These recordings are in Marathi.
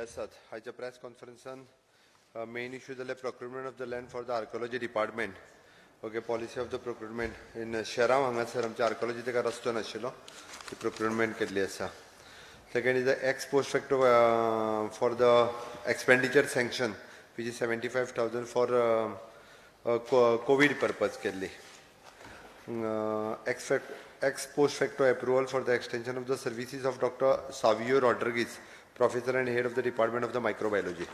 Esat, haja press conference on main issue the procurement of the land for the archaeology department. Okay, policy of the procurement in Sharam hangasar amcha archaeology teka rasto nashilo. The procurement kedli asa. Second is the ex post facto for the expenditure sanction, which is 75,000 for COVID purpose kedli. Ex post facto approval for the extension of the services of Dr. Savio Rodriguez, Professor and Head of the Department of the Microbiology.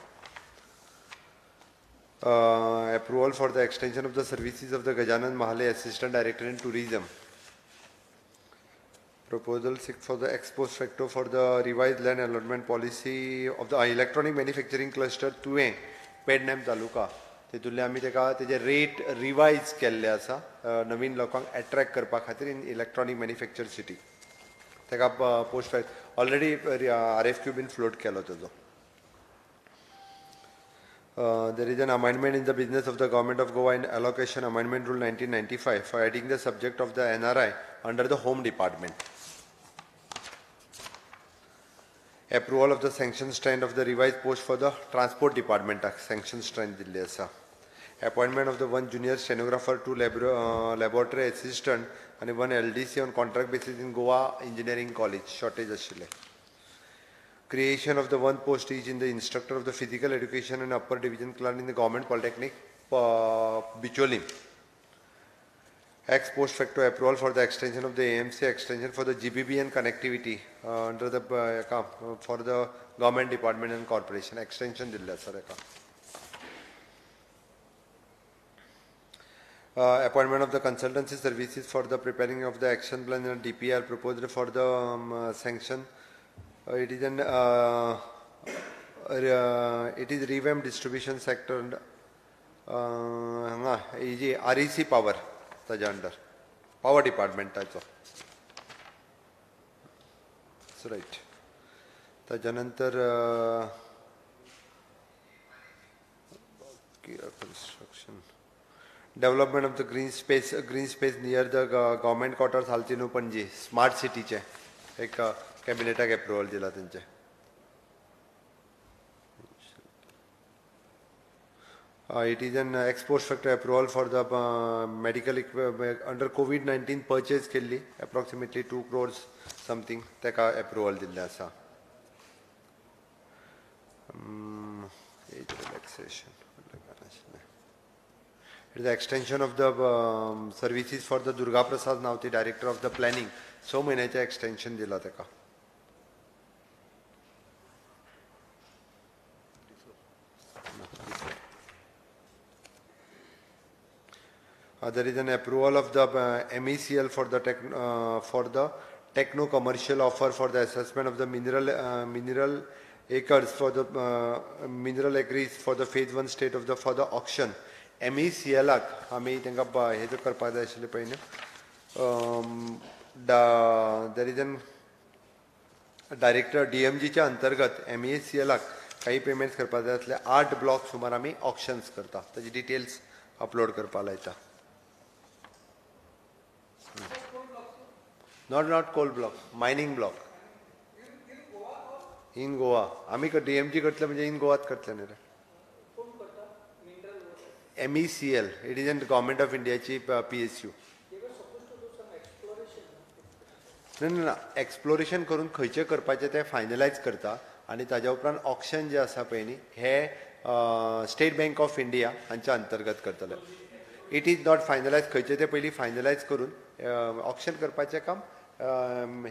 Approval for the extension of the services of the Gajanan Mahale, Assistant Director in Tourism. Proposal 6 for the ex post facto for the revised land allotment policy of the electronic manufacturing cluster 2A, Pednam Taluka. तेतुले आमी तेका तेजे रेट रिवाइज केल्ले आसा नवीन लोकांक अट्रॅक्ट करपा खातीर इन इलेक्ट्रॉनिक मॅन्युफॅक्चर सिटी तेका post already RFQ been float केलो तेजो. There is an amendment in the business of the government of Goa in allocation amendment rule 1995 for adding the subject of the NRI under the home department. Approval of the sanction strength of the revised post for the transport department sanction strength dille asa. Appointment of the one junior stenographer, two laboratory assistant and one LDC on contract basis in Goa Engineering College shortage ashile. Creation of the one post each in the instructor of the physical education and upper division clerk in the government polytechnic Bicholim. Ex post facto approval for the extension of the AMC extension for the GBB and connectivity under the for the government department and corporation extension dilla sir eka. Appointment of the consultancy services for the preparing of the action plan and DPR proposed for the sanction. It is an it is revamped distribution sector and REC power. Under power department that's right. Tajanantar construction development of the green space near the government quarters Haltinu Panji smart city che ek cabinet approval dila त्यांचे. It is an ex post facto approval for the medical equipment under COVID-19 purchase kelli approximately 2 crores something teka approval dilla asa. Age relaxation. It is the extension of the services for the Durga Prasad now the director of the planning. So many extension dila teka. There is an approval of the MECL for the techno commercial offer for the assessment of the mineral acres for the mineral acres for the phase 1 state of the for the auction. MECL आम्ही त्यांना हे जो करपा जाय आशिल्ले पयने there is an director DMG च्या अंतर्गत MECL काही पेमेंट्स करपा जाय आसले 8 ब्लॉक सुमार आम्ही ऑक्शन्स करता त्याची डिटेल्स अपलोड करपा लायता. Not coal block, mining block. In Goa. आम्ही DMG करतले म्हणजे in Goa करतले नाही रे. MECL, it is in the government of India ची PSU. No, exploration करून खयचे करपाचे ते फायनलाइज करता आणि ताज्या उपरांत ऑक्शन जे आसा पळय न्ही हे स्टेट बँक ऑफ इंडिया हांच्या अंतर्गत करतले. इट इज नॉट फायनलाइज खयचे ते पयली फायनलाइज करून ऑक्शन करपाचें काम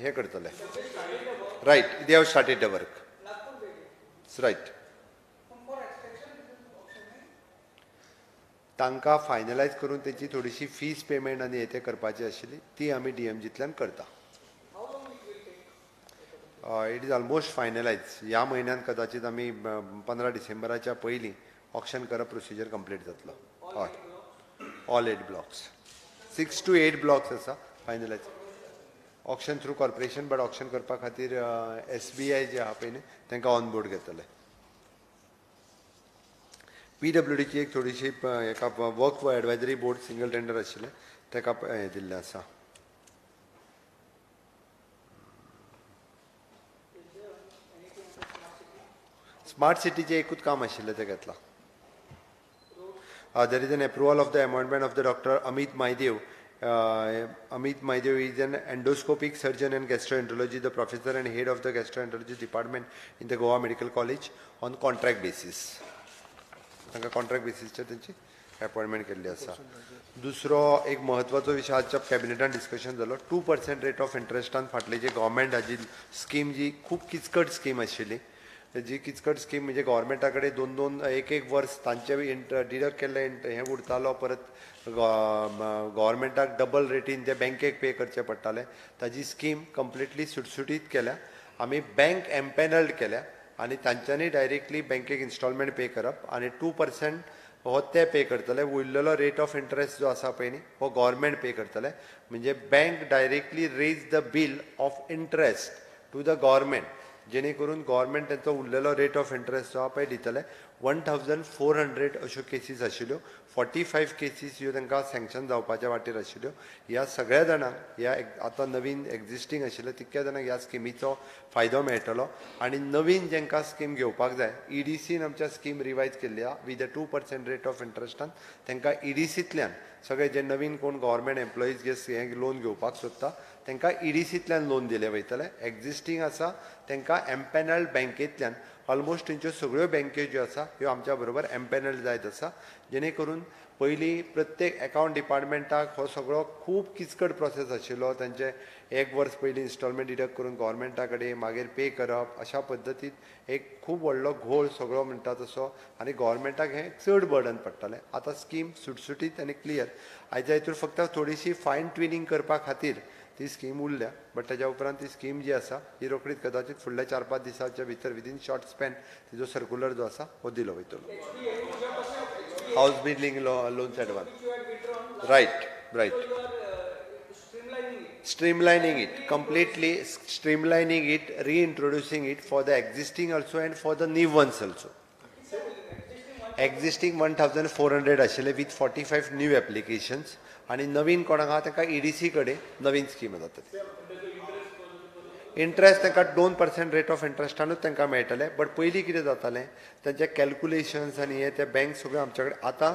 हे करतले. Right they have started the work. Right तांकां फायनलाइज करून तेची थोडीशी फीस पेमेंट आनी हे करपाची आशिल्ली ती आमी DMGंतल्यान करता. इट इज ऑलमोस्ट फायनलाइज ह्या म्हयन्यात कदाचित आमी 15 डिसेंबराच्या पयलीं ऑक्शन करप प्रोसिजर कंप्लीट जातलो. हय ऑल 8 ब्लॉक्स 6 to 8 ब्लॉक्स आसा finalise auction through corporation but auction करपा खातीर SBI जे आहा पळय न्ही तांकां ऑन बोर्ड घेतले. PWD ची एक थोडीशी एका work advisory board single tender आशिल्लें ताका हें दिल्लें आसा. स्मार्ट सिटीचे एकूच काम आशिल्लें ते घेतला. There is an approval of the amendment of the Dr. Amit Maidev. Amit Maidev is an endoscopic surgeon and gastroenterology, the professor and head of the gastroenterology department in the Goa Medical College on contract basis. तांकां कॉन्ट्रॅक्ट बेसिसचेर त्यांची अपॉइंटमेंट केल्ली आसा. दुसरो एक महत्वाचो विशय आजच्या कॅबिनेटान डिस्कशन जालो. 2% रेट ऑफ इंट्रस्टान फाटली जी गव्हर्मेंट हाजी स्कीम जी खूब किचकट स्कीम आशिल्ली, जी किचकट स्कीम म्हणजे गव्हर्मेंटा कडेन दोन एक वर्स तांचे डिडक्ट केल्ले हे उरतालो, परत गव्हर्मेंटाक डबल रेटीन ते बँकेक पे करचे पडटाले. ताजी स्कीम कंप्लिटली सुटसुटीत केल्या. आमी बँक एम्पॅनल्ड केल्या आणि तांच्यांनी डायरेक्टली बँकेक इन्स्टॉलमेंट पे करप आणि 2% हो ते पे करतले. उरलेलो रेट ऑफ इंट्रस्ट जो आसा पळय न्ही हो गव्हर्मेंट पे करतले. म्हणजे bank directly raise the bill of interest to the government, जेणे करून गव्हर्मेंट त्यांचो उरलेलो रेट ऑफ इंट्रस्ट जो पळय दितले. 1400 अश्यो केसीस आशिल्ल्यो. 45 केसीस ह्यो तांकां सँक्शन जावपाच्या वाटेर आशिल्ल्यो. ह्या सगळ्या जाणांक ह्या आतां नवीन एक्झिस्टींग आशिल्ल्या तितक्या जाणांक ह्या स्किमीचो फायदो मेळटलो. आनी नवीन जेंकां स्कीम घेवपाक जाय, ईडीसीन आमच्या स्कीम रिवायज केल्ली आहा विथ द 2% रेट ऑफ इंट्रस्टान. तांकां ईडीसींतल्यान सगळे जे नवीन कोण गव्हर्मेंट एम्प्लॉईज जे हे लोन घेवपाक सोदता तांकां ईडीसींतल्यान लोन दिले वयतले. एक्झिस्टींग आसा तांकां एम्पॅनल्ड बँकेंतल्यान ऑलमोस्ट तेंच्यो सगळ्यो बँको ज्यो आसा ह्यो आमच्या बरोबर एम्पॅनल्ड जायत आसा. जेणे करून पयलीं प्रत्येक अकावंट डिपार्टमेंटाक हो सगळो खूब किचकट प्रोसेस आशिल्लो. तांचे एक वर्स पयलीं इन्स्टॉलमेंट डिडक्ट करून गव्हर्मेंटा कडेन मागीर पे करप, अशा पद्दतीन एक खूब व्हडलो घोळ सगळो म्हणटा तसो, आनी गव्हर्मेंटाक हें चड बर्डन पडटालें. आतां स्कीम सुटसुटीत आनी क्लियर. आयच्या हितूर फक्त थोडीशी फायन ट्युनिंग करपा खातीर ती स्कीम उरल्या, बट ताच्या उपरांत ती स्कीम जी आसा ही रोखडीच कदाचित फुडल्या 4-5 दिसांच्या भितर विदीन शॉर्ट स्पॅन तिजो सर्क्युलर जो आसा हो दिलो वयतलो. House building loans advance. Right. Streamlining it, completely streamlining it, reintroducing it for the existing also and for the new ones also. Existing 1400 आशिल्ले with 45 new applications, आणि नवीन कोणाक आहा तांकां ईडीसी कडेन नवीन स्कीम जाता. इंट्रस्ट तांकां 2% रेट ऑफ इंट्रस्टानूच तांकां मेळटले. बट पयलीं कितें जातालें, तांचे कॅल्क्युलेशन्स आनी हे ते बँक सगळे आमचे कडेन आतां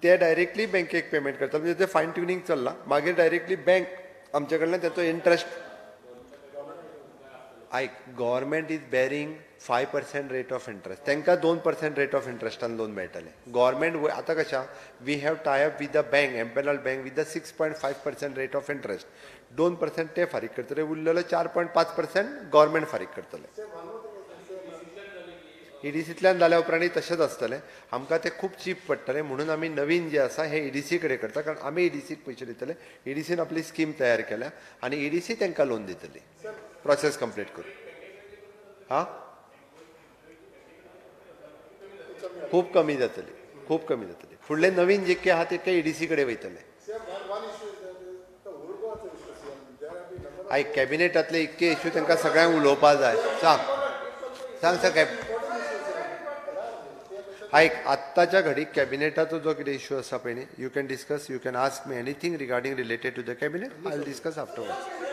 ते डायरेक्टली बँकेक पेमेंट करतात. म्हणजे ते फायन ट्युनिंग चल्लां. मागीर डायरेक्टली बँक आमचे कडल्यान ताचो interest government is bearing 5% rate of interest. तांकां 2% रेट ऑफ इंट्रस्टान लोन मेळटले. गव्हर्मेंट आतां कशा we have tie up with the bank, empanelled bank with the 6.5% rate of interest. 2% ते फारीक करतले, उरलेलो 4.5% गव्हर्मेंट फारीक करतले. ईडीसींतल्यान जाल्या उपरांत तशेंच आसतलें. आमकां तें खूब चीप पडटलें. म्हणून आमी नवीन जे आसा हे ईडीसी कडेन करता, कारण आमी ईडीसीक पयशे दितले. ईडीसीन आपली स्कीम तयार केल्या आनी ईडीसी तांकां लोन दितली प्रोसेस कंप्लीट करून. हां, खूब कमी जातली. फुडले नवीन जितके आहा तितके ईडीसी कडेन वयतले. कॅबिनेटांतले इतके इश्यू तांकां सगळ्यांक उलोवपाक जाय. सांग आत्ताच्या घडीक कॅबिनेटाचो जो कितें इश्यू आसा पळय न्ही, you can discuss, you can ask me anything regarding related to the cabinet. I will discuss afterwards.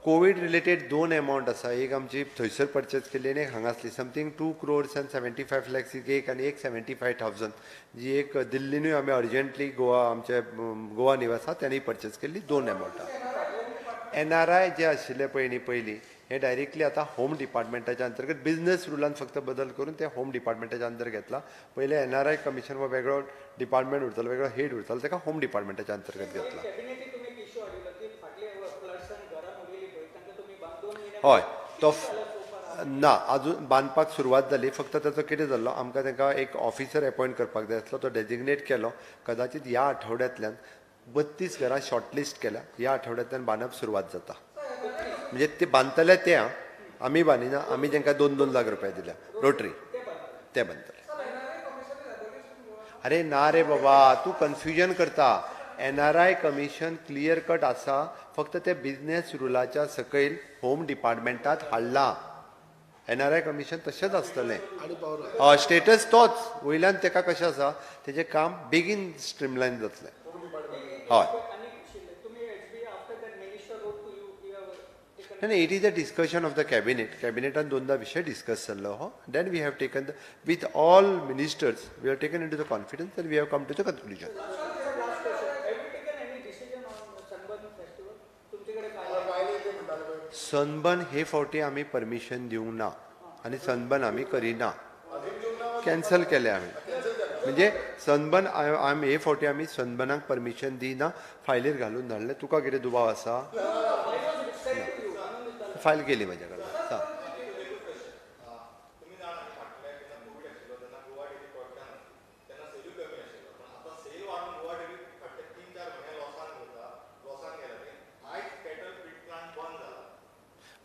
Covid related 2 amount आसा. एक आमची थंयसर परचेज केल्ली आनी एक हांगासली. समथींग 2,75 lakhs एक आनी एक 75,000 जी एक दिल्लीनूय आमी अर्जंटली आमचे गोवा निवास आसा त्यांनी परचेज केल्ली. 2 अमावंटां. एनआरआय जे आशिल्ले पळय न्ही पयलीं, हे डायरेक्टली आतां होम डिपार्टमेंटाच्या अंतर्गत बिझनेस रुलान फक्त बदल करून ते होम डिपार्टमेंटाच्या अंतर घेतला. पहिले एनआरआय कमिशन हो वेगळो डिपार्टमेंट उरतालो, वेगळो हेड उरतालो, ताका होम डिपार्टमेंटाच्या अंतर्गत घेतला. हय, तो ना अजून बांदपाक सुरवात जाली. फक्त ताचो कितें जाल्लो, आमकां तांकां एक ऑफिसर अपॉयंट करपाक जाय आसलो. तो डेजिग्नेट केलो. कदाचित ह्या आठवड्यांतल्यान 32 घरां शॉर्टलिस्ट केल्या. ह्या आठवड्यांतल्यान बांदप सुरवात जाता. म्हणजे ते बांदतले ते आमी बांदिना. आमी तांकां 2-2 लाख रुपया दिल्या. रोटरी ते बांदतले. अरे ना रे बाबा, तूं कन्फ्युजन करता. एनआरआय कमिशन क्लियर कट आसा. फक्त ते बिझनेस रुलाच्या सकयल होम डिपार्टमेंटात हाडला. एनआरआय कमिशन तशेंच आसतलें. स्टेटस तोच. वयल्यान ताका कशें आसा, तेजें काम बेगीन स्ट्रीमलायन जातलें. हय, And it is a discussion of the cabinet. Cabinet and दोनदा विषय discuss झालो हो. Then we have taken with all ministers, we have taken into the confidence and we have come to the conclusion. Sunburn हे फावटी आम्ही परमिशन दिवंक ना आणि सनबर्न आम्ही करिना, कॅन्सल केले आम्ही. म्हणजे सनबर्न आम्ही हे फावटी आम्ही सनबर्नाक परमिशन दिना, फायलीर घालून धाडले. तुका कितें दुबाव आसा? फायल केली माझ्या कडे.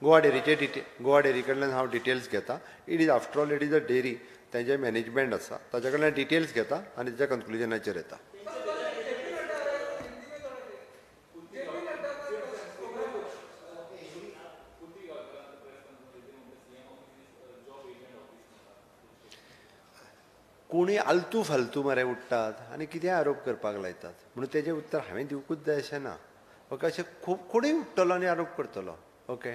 गोवा डेरी कडल्यान हांव डिटेल्स घेता. It is after all it is a dairy, तेजे मॅनेजमेंट आसा, ताचे कडल्यान डिटेल्स घेता आनी तेच्या कन्क्लुजनाचेर येता. कोणी आलतू फालतू मरे उठतात आनी कितें आरोप करपाक लायतात म्हणून तेजें उत्तर हांवें दिवंकूच जाय अशें ना. ओके, अशें खूब कोणूय उठतलो आनी आरोप करतलो. ओके,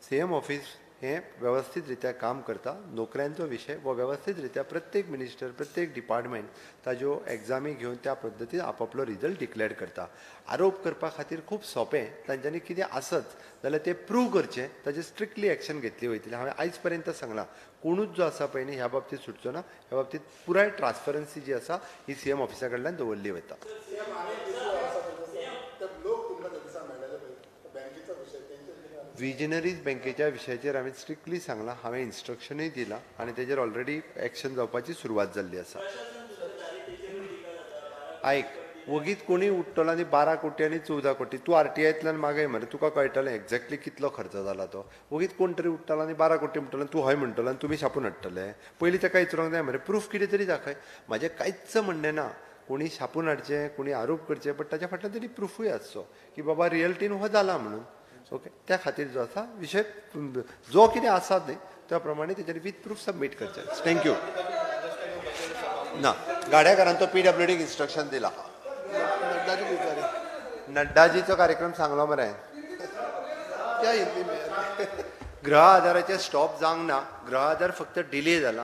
सीएम ऑफिस हे व्यवस्थित रित्या काम करता. नोकऱ्यांचो विषय वो व्यवस्थित रित्या प्रत्येक मिनिस्टर प्रत्येक डिपार्टमेंट ताज्यो एग्जामी घेवन त्या पद्दतीन आपापलो रिजल्ट डिक्लेअर करता. आरोप करपा खातीर खूब सोंपें. तांच्यांनी कितें आसत जाल्यार तें प्रूव करचें, ताजेर स्ट्रिक्टली एक्शन घेतली वयतली. हांवें आयज पर्यंत सांगलां, कोणूच जो आसा पळय न्ही ह्या बाबतींत सुटचो ना. ह्या बाबतींत पुराय ट्रान्सपरन्सी जी आसा ही सीएम ऑफिसा कडल्यान दवरली वता. विजनरीज बँकेच्या विशयाचेर हांवें स्ट्रिक्टली सांगलां, हांवें इन्स्ट्रक्शनूय दिलां आनी तेजेर ऑलरेडी एक्शन जावपाची सुरवात जाल्ली आसा. आयक, वगीत कोणी उठतलो आनी 12 कोटी आनी 14 कोटी तूं आरटीआयतल्यान मागय मरे, तुका कळटलें एक्झॅक्टली कितलो खर्च जाला तो. वगीत कोण तरी उठतलो आनी 12 कोटी म्हणटलो, तूं हय म्हणटलो आनी तुमी छापून हाडटले. पयलीं ताका विचारूंक जाय मरे, प्रूफ कितें तरी दाखय. म्हाजें कांयच म्हणणें ना कोणी छापून हाडचें, कोणी आरोप करचे, बट ताच्या फाटल्यान तरी प्रूफूय आसचो की बाबा रियलिटीन हो जाला म्हणून. ओके, त्या खातीर जो आसा विशय जो कितें आसा न्ही त्या प्रमाणे तेजेर वीथ प्रूफ सबमीट करचें. थँक्यू. ना, गाड्याकारांचो PWDक इन्स्ट्रक्शन दिला. नड्डाजीचो कार्यक्रम सांगलो मरे. गृह आधाराचे स्टॉप जावंक ना, गृह आधार फक्त डिले जाला.